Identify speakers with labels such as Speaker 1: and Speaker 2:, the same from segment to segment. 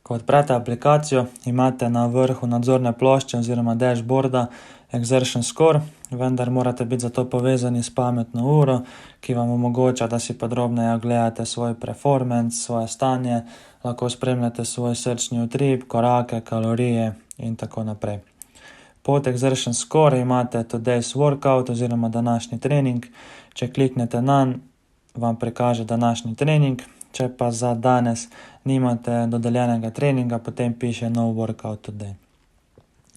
Speaker 1: Ko odprete aplikacijo, imate na vrhu nadzorne plošče oziroma dashboarda Exertion Score, vendar morate biti za to povezani s pametno uro, ki vam omogoča, da si podrobneje ogledate svoj performance, svoje stanje, lahko spremljate svoj srčni utrip, korake, kalorije in tako naprej. Pod Exertion Score imate Today's Workout oziroma današnji trening. Če kliknete nanj, vam prikaže današnji trening. Če pa za danes nimate dodeljenega treninga, potem piše No Workout Today.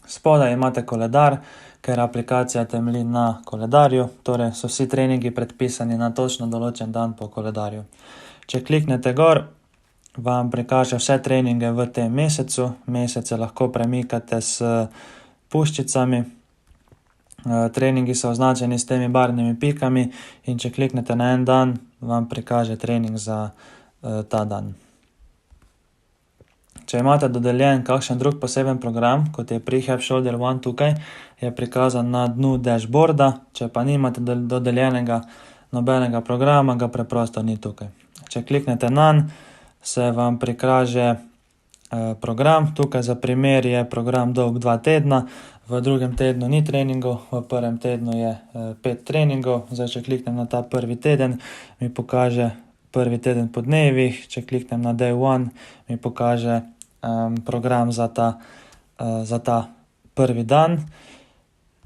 Speaker 1: Spodaj imate koledar, ker aplikacija temelji na koledarju, torej so vsi treningi predpisani na točno določen dan po koledarju. Če kliknete gor, vam prikaže vse treninge v tem mesecu. Mesece lahko premikate s puščicami. Treningi so označeni s temi barvnimi pikami in če kliknete na en dan, vam prikaže trening za ta dan. Če imate dodeljen kakšen drug poseben program, kot je Prehab Shoulder One tukaj, je prikazan na dnu dashboarda. Če pa nimate dodeljenega nobenega programa, ga preprosto ni tukaj. Če kliknete nanj, se vam prikaže program. Tukaj za primer je program dolg 2 tedna, v drugem tednu ni treningov, v prvem tednu je 5 treningov. Zdaj, če kliknem na ta prvi teden, mi pokaže prvi teden po dnevih. Če kliknem na day one, mi pokaže program za ta prvi dan.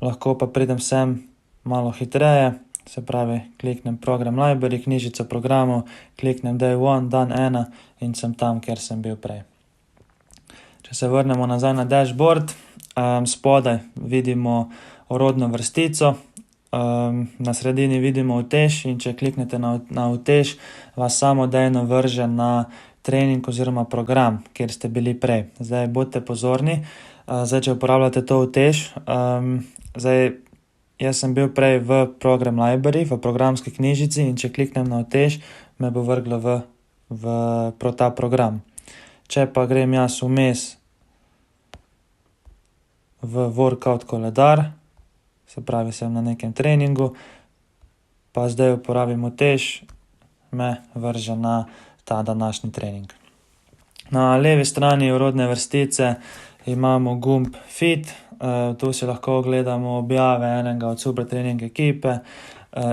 Speaker 1: Lahko pa pridem sem malo hitreje, se pravi, kliknem Program Library, knjižico programov, kliknem day one, dan 1 in sem tam, kjer sem bil prej. Če se vrnemo nazaj na dashboard, spodaj vidimo orodno vrstico, na sredini vidimo utež in če kliknete na utež, vas samodejno vrže na trening oziroma program, kjer ste bili prej. Zdaj bodite pozorni, če uporabljate to utež, jaz sem bil prej v Program Library, v programski knjižici in če kliknem na utež, me bo vrglo v ta program. Če pa grem jaz vmes v workout koledar, se pravi, sem na nekem treningu, pa zdaj uporabim utež, me vrže na ta današnji trening. Na levi strani orodne vrstice imamo gumb Fit, tu si lahko ogledamo objave enega od super trening ekipe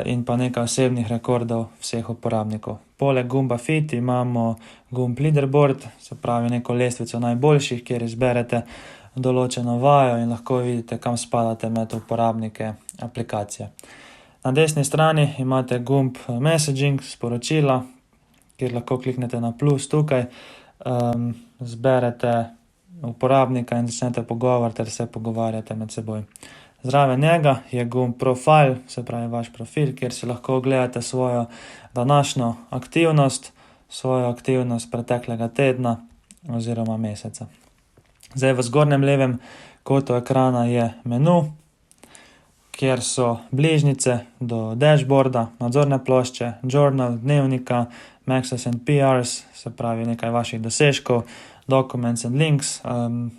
Speaker 1: in pa nekaj osebnih rekordov vseh uporabnikov. Poleg gumba Fit imamo gumb Leaderboard, se pravi neko lestvico najboljših, kjer izberete določeno vajo in lahko vidite, kam spadate med uporabnike aplikacije. Na desni strani imate gumb Messaging, sporočila, kjer lahko kliknete na plus tukaj, zberete uporabnika in začnete pogovor ter se pogovarjate med seboj. Zraven njega je gumb Profile, se pravi vaš profil, kjer si lahko ogledate svojo današnjo aktivnost, svojo aktivnost preteklega tedna oziroma meseca. Zdaj v zgornjem levem kotu ekrana je menu, kjer so bližnjice do dashboarda, nadzorne plošče, journal, dnevnika, Maxes and PRs, se pravi nekaj vaših dosežkov, documents and links,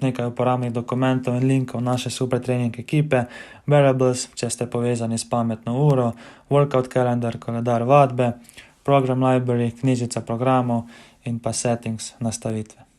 Speaker 1: nekaj uporabnih dokumentov in linkov naše super trening ekipe, wearables, če ste povezani s pametno uro, workout calendar, koledar vadbe, program library, knjižica programov in pa settings, nastavitve.